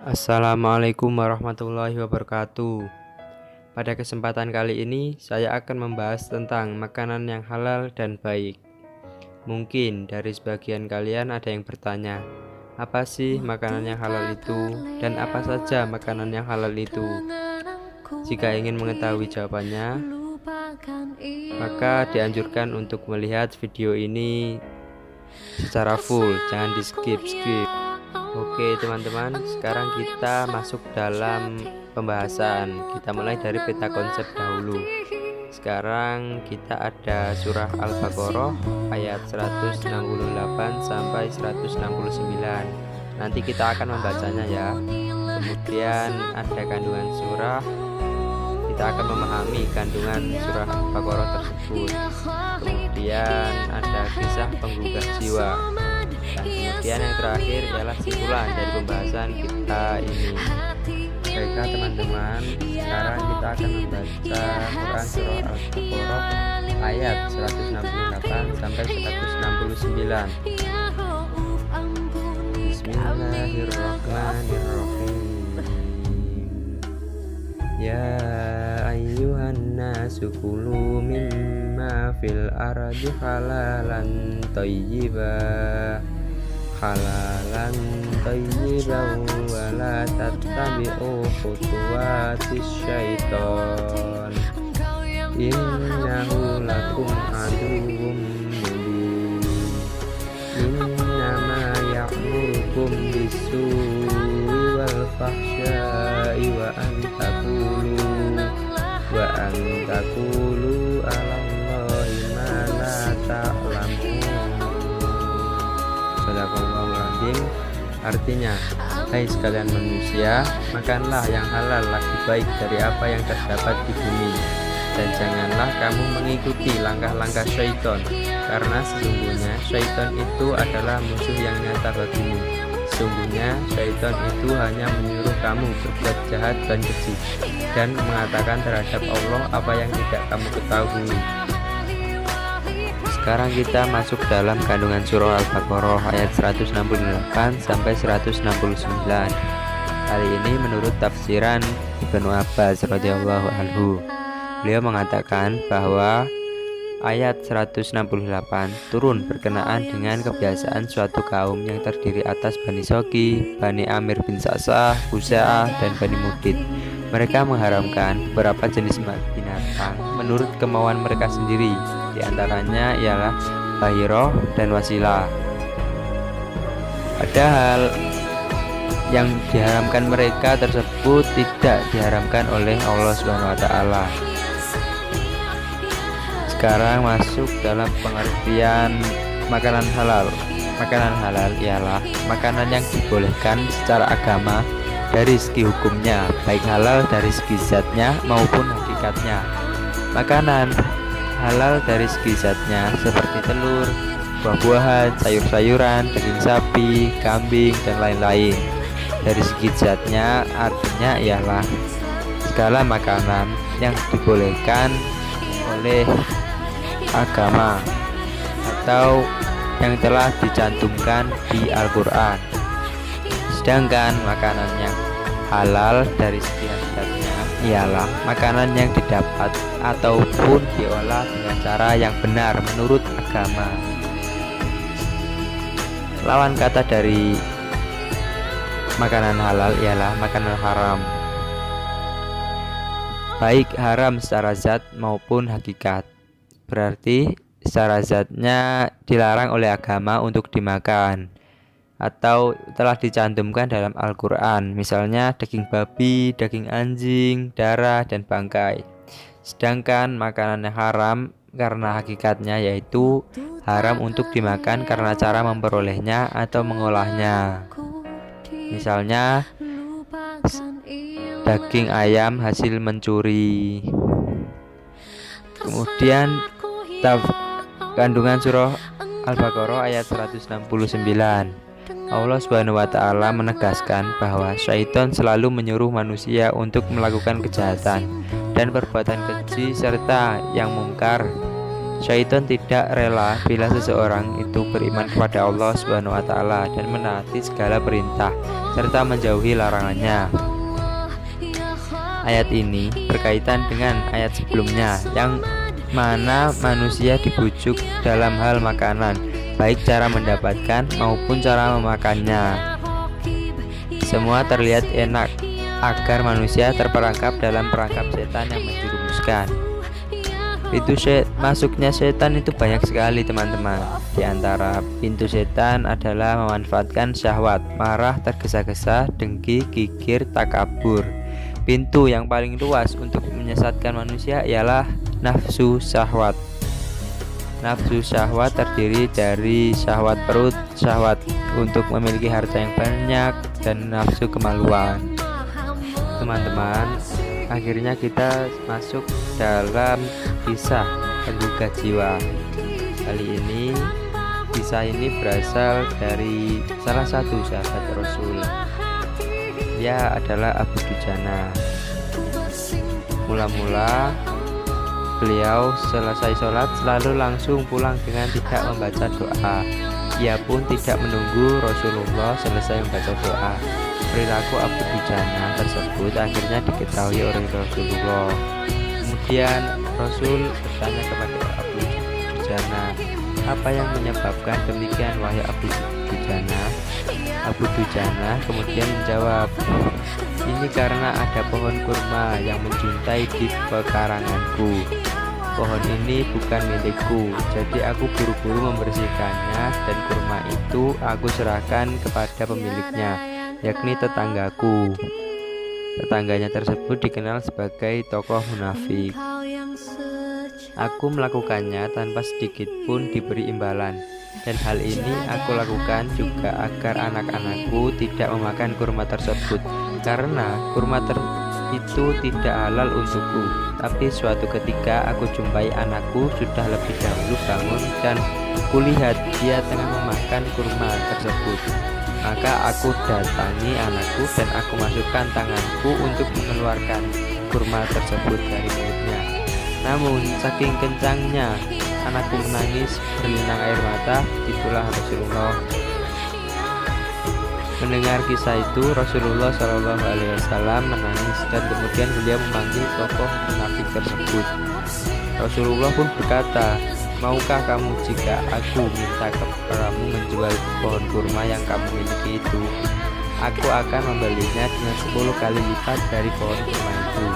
Assalamualaikum warahmatullahi wabarakatuh. Pada kesempatan kali ini saya akan membahas tentang makanan yang halal dan baik. Mungkin dari sebagian kalian ada yang bertanya, apa sih makanan yang halal itu dan apa saja makanan yang halal itu? Jika ingin mengetahui jawabannya, maka dianjurkan untuk melihat video ini secara full, jangan di skip. Oke teman-teman, sekarang kita masuk dalam pembahasan. Kita mulai dari peta konsep dahulu. Sekarang kita ada surah Al-Baqarah ayat 168 sampai 169. Nanti kita akan membacanya ya. Kemudian ada kandungan surah. Kita akan memahami kandungan surah Al-Baqarah tersebut. Kemudian ada kisah penggugah jiwa. Dan kemudian yang terakhir ialah simpulan dari pembahasan kita ini. Baiklah teman-teman, sekarang kita akan membaca Quran surah Al-Baqarah ayat 168 sampai 169. Bismillahirrahmanirrahim. Ya ayyuhan nasu kulu mimma fil ardi halalan thayyiban wa la tattabi'u khutuwatis syaiton innahu lakum aduwwum mubin. Innama ya'murukum bis-su'i wal fahsya'i wa an taqulu 'ala Allahi ma la ta'lamun. Shadaqallahul adzim. Artinya, hai sekalian manusia, makanlah yang halal lagi baik dari apa yang terdapat di bumi, dan janganlah kamu mengikuti langkah-langkah syaitan, karena sesungguhnya syaitan itu adalah musuh yang nyata bagimu. Sesungguhnya syaitan itu hanya menyuruh kamu berbuat jahat dan keji, dan mengatakan terhadap Allah apa yang tidak kamu ketahui. Sekarang kita masuk dalam kandungan surah Al-Baqarah ayat 168 sampai 169. Kali ini menurut tafsiran Ibnu Abbas radhiyallahu anhu. Beliau mengatakan bahwa ayat 168 turun berkenaan dengan kebiasaan suatu kaum yang terdiri atas Bani Soki, Bani Amir bin Sa'sah, Husa'ah, dan Bani Mudid. Mereka mengharamkan beberapa jenis binatang menurut kemauan mereka sendiri. Di antaranya ialah Bahiroh dan Wasilah. Padahal yang diharamkan mereka tersebut tidak diharamkan oleh Allah SWT. Sekarang masuk dalam pengertian makanan halal. Makanan halal ialah makanan yang dibolehkan secara agama dari segi hukumnya, baik halal dari segi zatnya maupun hakikatnya. Makanan halal dari segi zatnya seperti telur, buah-buahan, sayur-sayuran, daging sapi, kambing, dan lain-lain. Dari segi zatnya artinya ialah segala makanan yang dibolehkan oleh agama atau yang telah dicantumkan di Al-Quran. Sedangkan makanan yang halal dari segi hakikatnya ialah makanan yang didapat ataupun diolah dengan cara yang benar menurut agama. Lawan kata dari makanan halal ialah makanan haram, baik haram secara zat maupun hakikat. Berarti secara zatnya dilarang oleh agama untuk dimakan atau telah dicantumkan dalam Al-Quran, misalnya daging babi, daging anjing, darah, dan bangkai. Sedangkan makanan yang haram karena hakikatnya yaitu haram untuk dimakan karena cara memperolehnya atau mengolahnya. Misalnya daging ayam hasil mencuri. Kemudian kandungan surah Al-Baqarah ayat 169. Allah Subhanahu wa Ta'ala menegaskan bahwa syaitan selalu menyuruh manusia untuk melakukan kejahatan dan perbuatan keji serta yang mungkar. Syaitan tidak rela bila seseorang itu beriman kepada Allah Subhanahu wa taala dan menaati segala perintah serta menjauhi larangannya. Ayat ini berkaitan dengan ayat sebelumnya yang mana manusia dibujuk dalam hal makanan, baik cara mendapatkan maupun cara memakannya. Semua terlihat enak agar manusia terperangkap dalam perangkap setan yang menjerumuskan. Pintu masuknya setan itu banyak sekali teman-teman. Di antara pintu setan adalah memanfaatkan syahwat, marah, tergesa-gesa, dengki, kikir, takabur. Pintu yang paling luas untuk menyesatkan manusia ialah nafsu syahwat. Nafsu syahwat terdiri dari syahwat perut, syahwat untuk memiliki harta yang banyak, dan nafsu kemaluan. Teman-teman, akhirnya kita masuk dalam kisah penggugah jiwa. Kali ini kisah ini berasal dari salah satu sahabat Rasul. Dia adalah Abu Dujana. Mula-mula beliau selesai sholat selalu langsung pulang dengan tidak membaca doa. Ia pun tidak menunggu Rasulullah selesai membaca doa. Perilaku Abu Dujana tersebut akhirnya diketahui oleh Rasulullah. Kemudian Rasul bertanya kepada Abu Dujana, "Apa yang menyebabkan demikian wahai Abu Dujana?" Abu Dujana kemudian menjawab, "Ini karena ada pohon kurma yang menjuntai di pekaranganku. Pohon ini bukan milikku, jadi aku buru-buru membersihkannya dan kurma itu aku serahkan kepada pemiliknya, yakni tetanggaku." Tetangganya tersebut dikenal sebagai tokoh munafik. "Aku melakukannya tanpa sedikit pun diberi imbalan. Dan hal ini aku lakukan juga agar anak-anakku tidak memakan kurma tersebut, karena kurma itu tidak halal untukku. Tapi suatu ketika aku jumpai anakku sudah lebih dahulu bangun dan kulihat dia tengah memakan kurma tersebut. Maka aku datangi anakku dan aku masukkan tanganku untuk mengeluarkan kurma tersebut dari mulutnya. Namun saking kencangnya anakku menangis berlinang air mata. Itulah Rasulullah." Mendengar kisah itu, Rasulullah SAW menangis dan kemudian beliau memanggil tokoh munafik tersebut. Rasulullah pun berkata, "Maukah kamu jika aku minta kepadamu menjual pohon kurma yang kamu miliki itu? Aku akan membelinya dengan 10 kali lipat dari pohon kurma itu.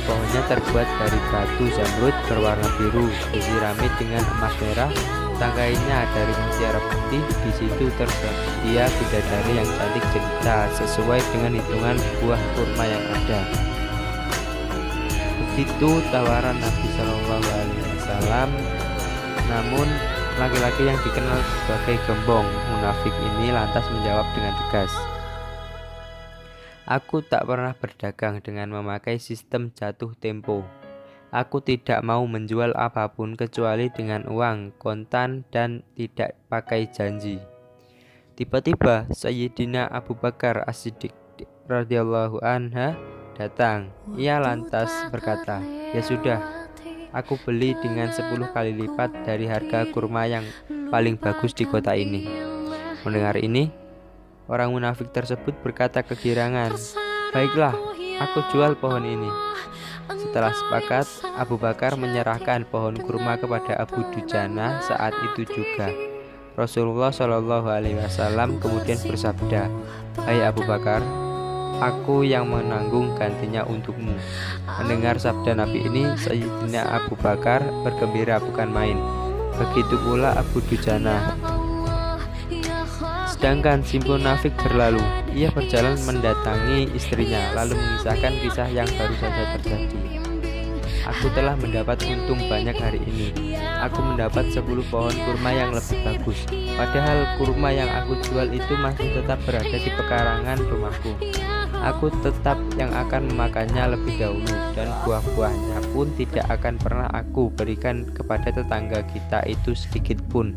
Pohonnya terbuat dari batu zamrud berwarna biru, disirami dengan emas merah, tangkainya dari mutiara putih. Di situ tersedia bidadari yang cantik jelita sesuai dengan hitungan buah kurma yang ada." Begitu tawaran Nabi Shallallahu Alaihi Wasallam. Namun laki-laki yang dikenal sebagai gembong munafik ini lantas menjawab dengan tegas, "Aku tak pernah berdagang dengan memakai sistem jatuh tempo. Aku tidak mau menjual apapun kecuali dengan uang kontan dan tidak pakai janji." Tiba-tiba Sayyidina Abu Bakar As-Siddiq radhiyallahu anha datang. Ia lantas berkata, "Ya sudah, aku beli dengan 10 kali lipat dari harga kurma yang paling bagus di kota ini." Mendengar ini, orang munafik tersebut berkata kegirangan, "Baiklah, aku jual pohon ini." Setelah sepakat, Abu Bakar menyerahkan pohon kurma kepada Abu Dujana. Saat itu juga Rasulullah Shallallahu Alaihi Wasallam kemudian bersabda, "Hai Abu Bakar, aku yang menanggung gantinya untukmu." Mendengar sabda Nabi ini, Sayyidina Abu Bakar bergembira bukan main. Begitu pula Abu Dujana. Sedangkan si munafik berlalu. Ia berjalan mendatangi istrinya, lalu mengisahkan kisah yang baru saja terjadi. "Aku telah mendapat untung banyak hari ini. Aku mendapat 10 pohon kurma yang lebih bagus. Padahal kurma yang aku jual itu masih tetap berada di pekarangan rumahku. Aku tetap yang akan memakannya lebih dahulu, dan buah-buahnya pun tidak akan pernah aku berikan kepada tetangga kita itu sedikit pun."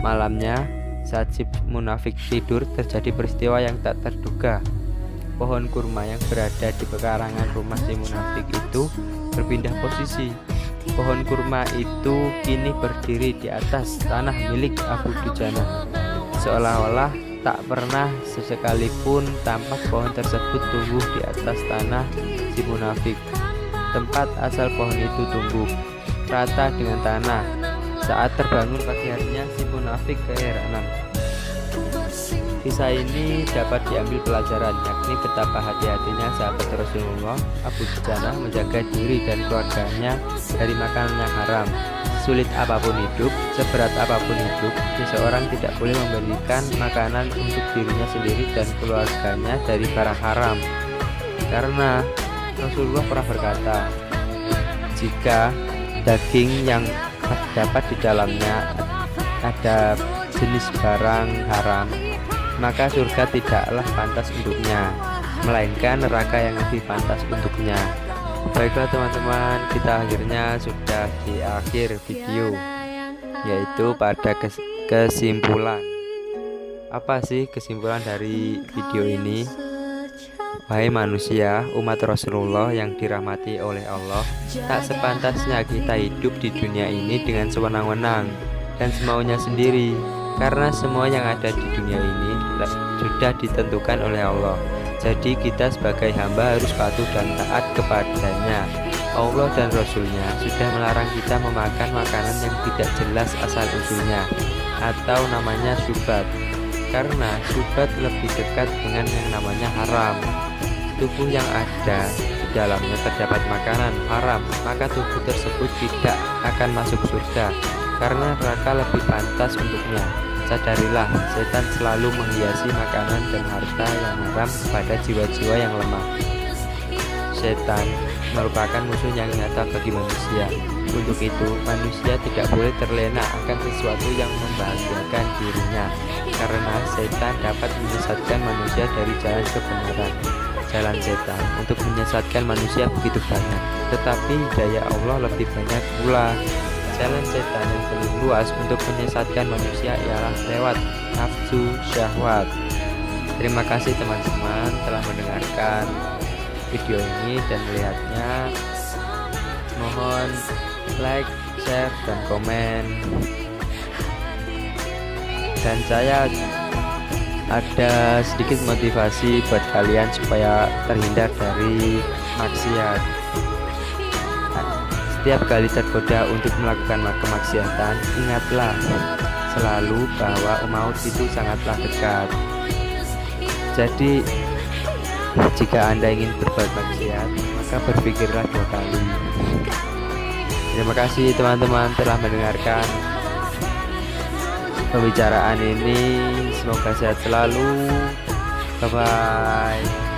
Malamnya, saat si munafik tidur, terjadi peristiwa yang tak terduga. Pohon kurma yang berada di pekarangan rumah si munafik itu berpindah posisi. Pohon kurma itu kini berdiri di atas tanah milik Abu Dujana. Seolah-olah tak pernah sesekalipun tampak pohon tersebut tumbuh di atas tanah si munafik. Tempat asal pohon itu tumbuh rata dengan tanah. Saat terbangun pagi harinya, si munafik keheranan. Kisah ini dapat diambil pelajaran, yakni betapa hati-hatinya sahabat Rasulullah Abu Dujana menjaga diri dan keluarganya dari makanan yang haram. Sulit apapun hidup, seberat apapun hidup, seseorang tidak boleh memberikan makanan untuk dirinya sendiri dan keluarganya dari barang haram. Karena Rasulullah pernah berkata, jika daging yang terdapat di dalamnya ada jenis barang haram, maka surga tidaklah pantas untuknya, melainkan neraka yang lebih pantas untuknya. Baiklah teman-teman, kita akhirnya sudah di akhir video, yaitu pada kesimpulan. Apa sih kesimpulan dari video ini? Wahai manusia, umat Rasulullah yang dirahmati oleh Allah, tak sepantasnya kita hidup di dunia ini dengan sewenang-wenang dan semaunya sendiri, karena semua yang ada di dunia ini sudah ditentukan oleh Allah. Jadi kita sebagai hamba harus patuh dan taat kepadanya. Allah dan Rasulnya sudah melarang kita memakan makanan yang tidak jelas asal-usulnya atau namanya syubhat, karena syubhat lebih dekat dengan yang namanya haram. Tubuh yang ada di dalamnya terdapat makanan haram, maka tubuh tersebut tidak akan masuk surga, karena neraka lebih pantas untuknya. Sadarilah, setan selalu menghiasi makanan dan harta yang haram kepada jiwa-jiwa yang lemah. Setan merupakan musuh yang nyata bagi manusia. Untuk itu, manusia tidak boleh terlena akan sesuatu yang membahagiakan dirinya, karena setan dapat menyesatkan manusia dari jalan kebenaran. Jalan setan untuk menyesatkan manusia begitu banyak, tetapi hidayah Allah lebih banyak pula. Jalan setan yang paling luas untuk menyesatkan manusia ialah lewat nafsu syahwat. Terima kasih teman-teman telah mendengarkan video ini dan melihatnya. Mohon like, share, dan komen. Dan saya ada sedikit motivasi buat kalian supaya terhindar dari maksiat. Setiap kali tergoda untuk melakukan kemaksiatan, ingatlah selalu bahwa maut itu sangatlah dekat. Jadi, jika Anda ingin berbuat maksiat, maka berpikirlah 2 kali. Terima kasih teman-teman telah mendengarkan pembicaraan ini. Semoga sehat selalu. Bye-bye.